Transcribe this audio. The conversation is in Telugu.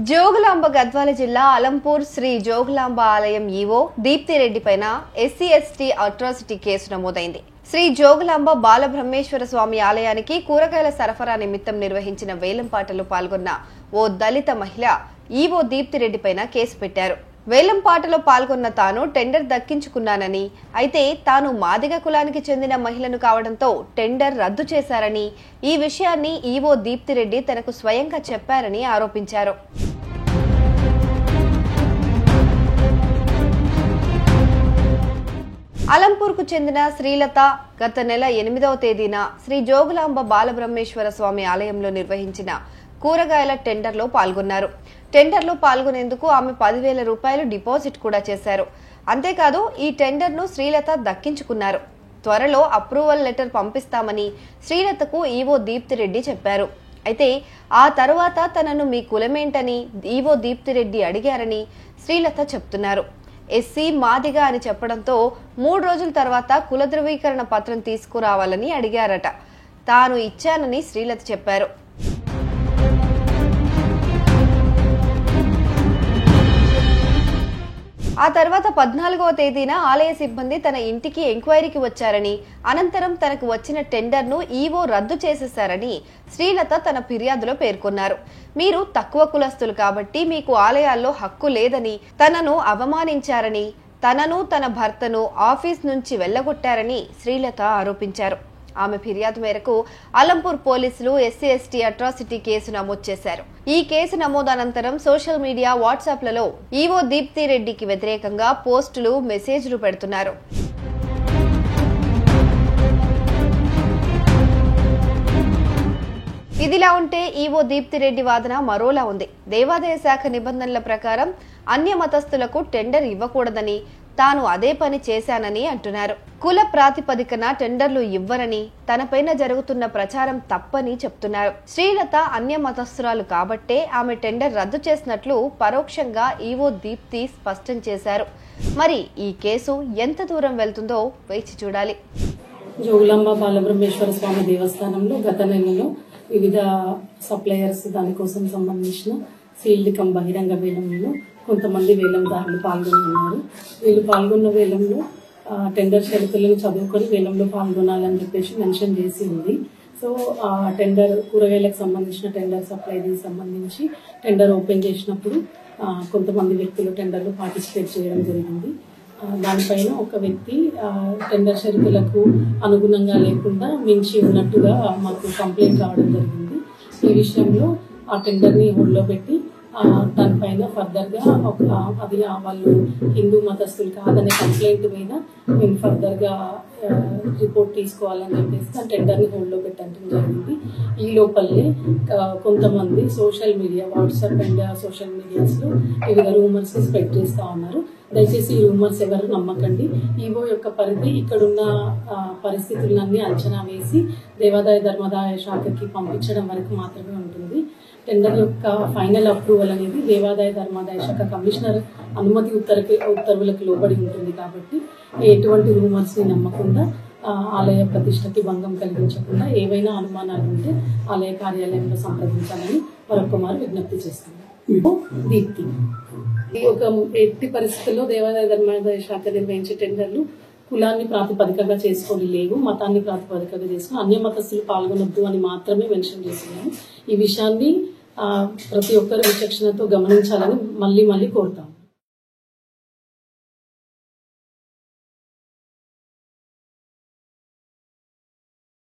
జోగులాంబ గద్వాల జిల్లా అలంపూర్ శ్రీ జోగులాంబ ఆలయం ఈవో దీప్తిరెడ్డి పైన ఎస్సీ/ఎస్టీ అట్రాసిటీ కేసు నమోదైంది. శ్రీ జోగులాంబ బాలబ్రహ్మేశ్వర స్వామి ఆలయానికి కూరగాయల సరఫరా నిమిత్తం నిర్వహించిన వేలంపాటలో పాల్గొన్న ఓ దళిత మహిళ ఈవో దీప్తిరెడ్డి పైన కేసు పెట్టారు. వేలంపాటలో పాల్గొన్న తాను టెండర్ దక్కించుకున్నానని, అయితే తాను మాదిగ కులానికి చెందిన మహిళను కావడంతో టెండర్ రద్దు చేశారని, ఈ విషయాన్ని ఈవో దీప్తిరెడ్డి తనకు స్వయంగా చెప్పారని ఆరోపించారు. అలంపూర్కు చెందిన శ్రీలత గత నెల 8వ తేదీన శ్రీ జోగులాంబ బాలబ్రహ్మేశ్వర స్వామి ఆలయంలో నిర్వహించిన కూరగాయల టెండర్లో పాల్గొన్నారు. టెండర్లో పాల్గొనేందుకు ఆమె 10,000 రూపాయలు డిపాజిట్ కూడా చేశారు. అంతేకాదు ఈ టెండర్ను శ్రీలత దక్కించుకున్నారు. త్వరలో అప్రూవల్ లెటర్ పంపిస్తామని శ్రీలతకు ఈవో దీప్తిరెడ్డి చెప్పారు. అయితే ఆ తర్వాత తనను మీ కులమేంటని ఈవో దీప్తిరెడ్డి అడిగారని శ్రీలత చెప్తున్నారు. ఎస్సీ మాదిగా అని చెప్పడంతో 3 రోజుల తర్వాత కుల ధృవీకరణ పత్రం తీసుకురావాలని అడిగారట. తాను ఇచ్చానని శ్రీలత చెప్పారు. ఆ తర్వాత 14వ తేదీన ఆలయ సిబ్బంది తన ఇంటికి ఎంక్వైరీకి వచ్చారని, అనంతరం తనకు వచ్చిన టెండర్ను ఈవో రద్దు చేసేశారని శ్రీలత తన ఫిర్యాదులో పేర్కొన్నారు. మీరు తక్కువ కులస్తులు కాబట్టి మీకు ఆలయాల్లో హక్కు లేదని, తనను అవమానించారని, తనను తన భర్తను ఆఫీస్ నుంచి వెళ్లగొట్టారని శ్రీలత ఆరోపించారు. ఆమె ఫిర్యాదు మేరకు అలంపూర్ పోలీసులు ఎస్సీ/ఎస్టీ అట్రాసిటీ కేసు నమోదు చేశారు. ఈ కేసు నమోదు అనంతరం సోషల్ మీడియా, వాట్సాప్లలో ఈవో దీప్తిరెడ్డికి వ్యతిరేకంగా పోస్టులు, మెసేజ్లు పెడుతున్నారు. ఇదిలా ఉంటే ఈవో దీప్తిరెడ్డి వాదన మరోలా ఉంది. దేవాదాయ శాఖ నిబంధనల ప్రకారం అన్య మతస్థులకు టెండర్ ఇవ్వకూడదని, తాను అదే పని చేశానని అంటున్నారు. కుల ప్రాతిపదికన టెండర్లు ఇవ్వరని, తనపైన జరుగుతున్న ప్రచారం తప్పని చెప్తున్నారు. శ్రీలత అన్య మతస్థురాలు కాబట్టే ఆమె టెండర్ రద్దు చేసినట్లు పరోక్షంగా ఈవో దీప్తి స్పష్టం చేశారు. మరి ఈ కేసు ఎంత దూరం వెళ్తుందో వేచి చూడాలి. జోగులాంబ బాలబ్రహ్మేశ్వర స్వామి దేవస్థానంలో గత నెలలో వివిధ సప్లయర్స్ దానికోసం సంబంధించిన సీల్డ్ కమ్ బహిరంగ వేలంలో కొంతమంది వేలందారులు పాల్గొని ఉన్నారు. వీళ్ళు పాల్గొన్న వేలంలో టెండర్ షరతులను చదువుకొని వేలంలో పాల్గొనాలని చెప్పేసి మెన్షన్ చేసి ఉంది. సో ఆ టెండర్ కూరగాయలకు సంబంధించిన టెండర్ సప్లైకి సంబంధించి టెండర్ ఓపెన్ చేసినప్పుడు కొంతమంది వ్యక్తులు టెండర్లో పార్టిసిపేట్ చేయడం జరిగింది. దానిపైన ఒక వ్యక్తి టెండర్ షరతులకు అనుగుణంగా లేకుండా మించి ఉన్నట్టుగా మాకు కంప్లైంట్ రావడం జరిగింది. ఈ విషయంలో ఆ టెండర్ని హోల్డ్లో పెట్టి దానిపైన ఫర్దర్గా అది వాళ్ళు హిందూ మతస్థులు కాదనే కంప్లైంట్ మీద మేము ఫర్దర్గా రిపోర్ట్ తీసుకోవాలని చెప్పేసి ఆ టెండర్ని హోల్డ్లో పెట్టడం జరిగింది. ఈ లోపలనే కొంతమంది social media, WhatsApp and social మీడియాస్లో వివిధ రూమర్స్ స్ప్రెడ్ చేస్తూ ఉన్నారు. దయచేసి ఈ రూమర్స్ ఎవరు నమ్మకండి. ఈవో యొక్క పరిధి ఇక్కడున్న పరిస్థితులన్నీ అంచనా వేసి దేవాదాయ ధర్మాదాయ శాఖకి పంపించడం వరకు మాత్రమే ఉంటుంది. టెండర్ యొక్క ఫైనల్ అప్రూవల్ అనేది దేవాదాయ ధర్మాదాయ శాఖ కమిషనర్ అనుమతి ఉత్తర్వులకు లోబడి ఉంటుంది. కాబట్టి ఎటువంటి రూమర్స్ ని నమ్మకుండా ఆలయ ప్రతిష్టకి భంగం కలిగించకుండా ఏవైనా అనుమానాలు ఉంటే ఆలయ కార్యాలయంలో సంప్రదించాలని మరొకమారు విజ్ఞప్తి చేస్తున్నాను. దీప్తి ఒక ఎట్టి పరిస్థితుల్లో దేవాదాయ ధర్మాదాయ శాఖ నిర్వహించే టెండర్లు కులాన్ని ప్రాతిపదికగా చేసుకొని లేవు, మతాన్ని ప్రాతిపదికగా చేసుకుని అన్య మతస్థులు పాల్గొనొద్దు అని మాత్రమే మెన్షన్ చేస్తున్నాము. ఈ విషయాన్ని ప్రతి ఒక్కరు విచక్షణతో గమనించాలని మళ్ళీ కోరుతాం.